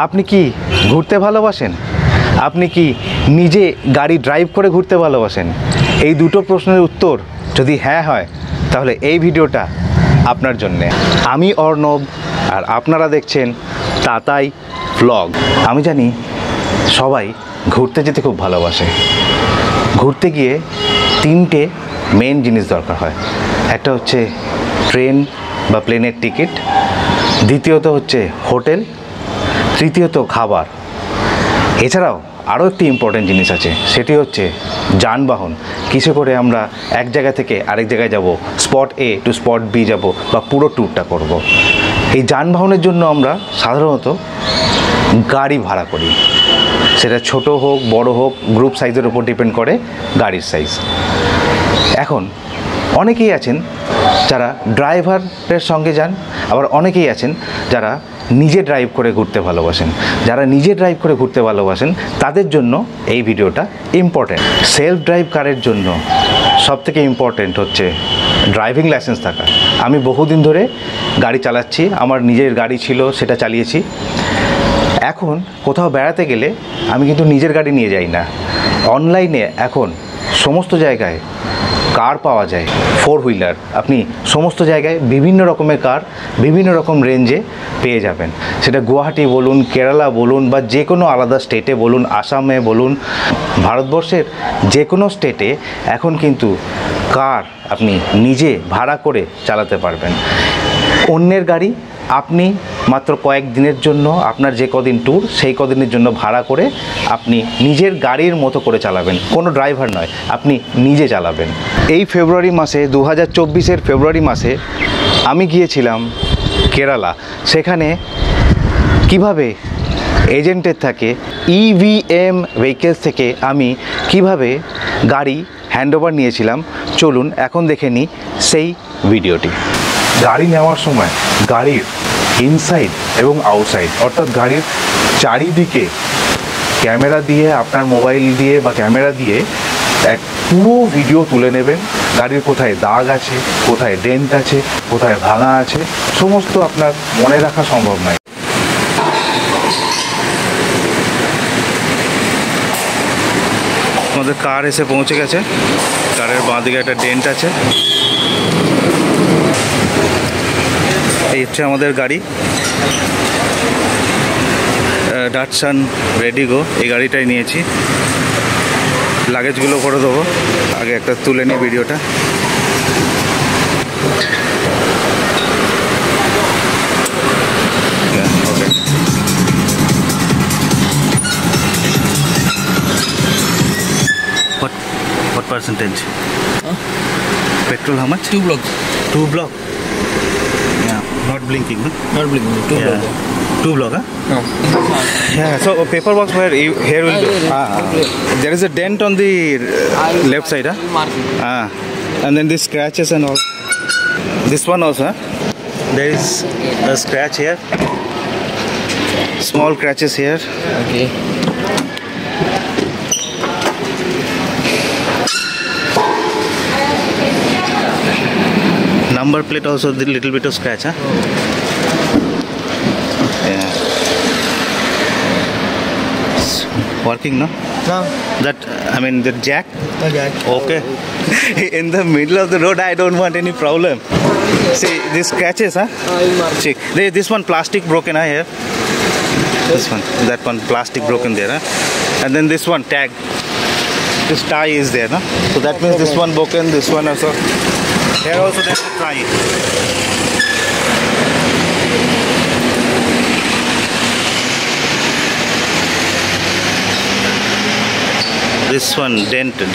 আপনি কি ঘুরতে ভালোবাসেন? আপনি কি নিজে গাড়ি ড্রাইভ করে ঘুরতে ভালোবাসেন? এই দুটো প্রশ্নের উত্তর যদি হ্যাঁ হয় তাহলে এই ভিডিওটা আপনার জন্যে। আমি অর্ণব আর আপনারা দেখছেন তাতাই ব্লগ। আমি জানি সবাই ঘুরতে যেতে খুব ভালোবাসে। ঘুরতে গিয়ে তিনটে মেন জিনিস দরকার হয়। একটা হচ্ছে ট্রেন বা প্লেনের টিকিট, দ্বিতীয়ত হচ্ছে হোটেল, তৃতীয়ত খাবার। এছাড়াও আরও একটি ইম্পর্টেন্ট জিনিস আছে, সেটি হচ্ছে যানবাহন। কিসে করে আমরা এক জায়গা থেকে আরেক জায়গায় যাব, spot A to spot B যাব বা পুরো ট্যুরটা করব। এই যানবাহনের জন্য আমরা সাধারণত গাড়ি ভাড়া করি। সেটা ছোট হোক বড় হোক, গ্রুপ সাইজের উপর ডিপেন্ড করে গাড়ির সাইজ। এখন অনেকেই আছেন যারা ড্রাইভারের সঙ্গে যান, আবার অনেকেই আছেন যারা নিজে ড্রাইভ করে ঘুরতে ভালোবাসেন। যারা নিজে ড্রাইভ করে ঘুরতে ভালোবাসেন তাদের জন্য এই ভিডিওটা ইম্পর্টেন্ট। সেলফ ড্রাইভ কারের জন্য সবথেকে ইম্পর্টেন্ট হচ্ছে ড্রাইভিং লাইসেন্স থাকা। আমি বহুদিন ধরে গাড়ি চালাচ্ছি, আমার নিজের গাড়ি ছিল, সেটা চালিয়েছি। এখন কোথাও বেড়াতে গেলে আমি কিন্তু নিজের গাড়ি নিয়ে যাই না। অনলাইনে এখন সমস্ত জায়গায় কার পাওয়া যায়, 4 হুইলার। আপনি সমস্ত জায়গায় বিভিন্ন রকমের কার বিভিন্ন রকম রেঞ্জে পেয়ে যাবেন। সেটা গুয়াহাটি বলুন, কেরালা বলুন, বা যে কোনো আলাদা স্টেটে বলুন, আসামে বলুন, ভারতবর্ষের যে কোনো স্টেটে এখন কিন্তু কার আপনি নিজে ভাড়া করে চালাতে পারবেন। অন্যের গাড়ি আপনি মাত্র কয়েক দিনের জন্য, আপনার যে কদিন ট্যুর সেই কদিনের জন্য ভাড়া করে আপনি নিজের গাড়ির মতো করে চালাবেন। কোনো ড্রাইভার নয়, আপনি নিজে চালাবেন। এই ফেব্রুয়ারি মাসে, 2024-এর ফেব্রুয়ারি মাসে আমি গিয়েছিলাম কেরালা। সেখানে কিভাবে এজেন্টের থাকে EVM ভেহিকেলস থেকে আমি কিভাবে গাড়ি হ্যান্ডওভার নিয়েছিলাম, চলুন এখন দেখে নিই সেই ভিডিওটি। গাড়ি নেওয়ার সময় গাড়ির ইনসাইড এবং আউটসাইড, অর্থাৎ গাড়ির চারিদিকে ক্যামেরা দিয়ে, আপনার মোবাইল দিয়ে বা ক্যামেরা দিয়ে এক পুরো ভিডিও তুলে নেবেন। গাড়ির কোথায় দাগ আছে, কোথায় ডেন্ট আছে, কোথায় ভাঙা আছে, সমস্ত আপনার মনে রাখা সম্ভব নয়। আমাদের কার এসে পৌঁছে গেছে। কারের বাঁ দিকে একটা ডেন্ট আছে। এই হচ্ছে আমাদের গাড়ি, ডাটসান রেডিগো। এই গাড়িটাই নিয়েছি। লাগেজগুলো করে দেবো, আগে একটা তুলে নিই ভিডিওটা। What percentage? Petrol how much? 2 blocks. 2 block. Yeah, not blinking, huh? Not blinking. 2 Yeah. blocks. 2 block, huh? No. Yeah. So paperwork where here will be. There is a dent on the left side, huh? Mark it. And then these scratches and all. This one also, huh? There is a scratch here. Small scratches here. Okay. Number plate also the little bit of scratch, huh? Yeah. It's working, no? No. That, I mean, the jack? No jack. Okay. In the middle of the road, I don't want any problem. See, these scratches, huh? I'll mark. See, this one plastic broken, huh, here? This one, that one plastic broken there, huh? And then this one tag. This tie is there, no? So that means this one broken, this one also. Here also there's a tie. This one dented.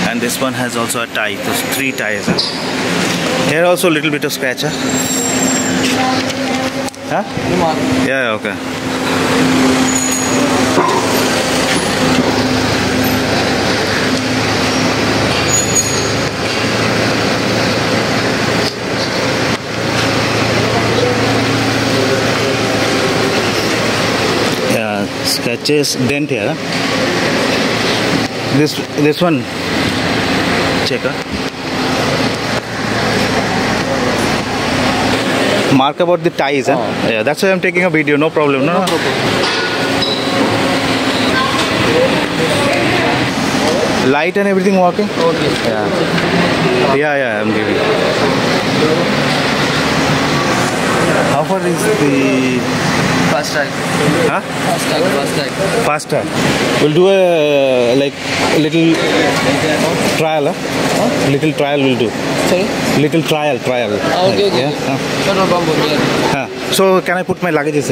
And this one has also a tie. There's 3 ties. Huh? Here also a little bit of scratch. Huh? You mark. Yeah, okay. Scratches, dent here. This one, check. Mark about the ties, huh? Yeah, that's why I'm taking a video. No problem. No problem. Light and everything working? Okay. Yeah, I'm giving. How far is the Fast tag. huh? Fast tag. Faster. We'll do a like little trial, huh? Little trial we'll do. Sorry? Little trial. Okay. Yeah. No problem. হ্যাঁ, so can I put my luggages?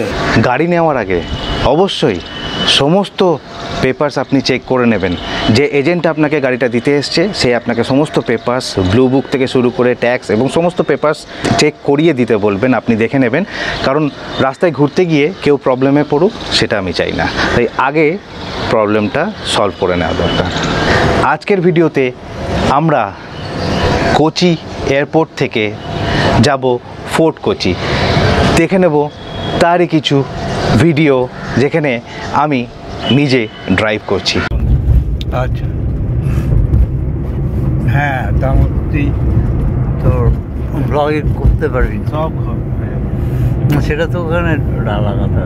গাড়ি নেওয়ার আগে অবশ্যই সমস্ত papers আপনি check করে নেবেন। যে এজেন্ট আপনাকে গাড়িটা দিতে এসছে সে আপনাকে সমস্ত পেপারস, ব্লু বুক থেকে শুরু করে ট্যাক্স এবং সমস্ত পেপারস চেক করিয়ে দিতে বলবেন, আপনি দেখে নেবেন। কারণ রাস্তায় ঘুরতে গিয়ে কেউ প্রবলেমে পড়ুক সেটা আমি চাই না, তাই আগে প্রবলেমটা সলভ করে নেওয়া দরকার। আজকের ভিডিওতে আমরা কোচি এয়ারপোর্ট থেকে যাব ফোর্ট কোচি, দেখে নেব তারই কিছু ভিডিও যেখানে আমি নিজে ড্রাইভ করছি। আচ্ছা, হ্যাঁ, তার মধ্যেই তোর ব্লগিং করতে পারবি সব, সেটা তো ওখানে আলাদা কথা।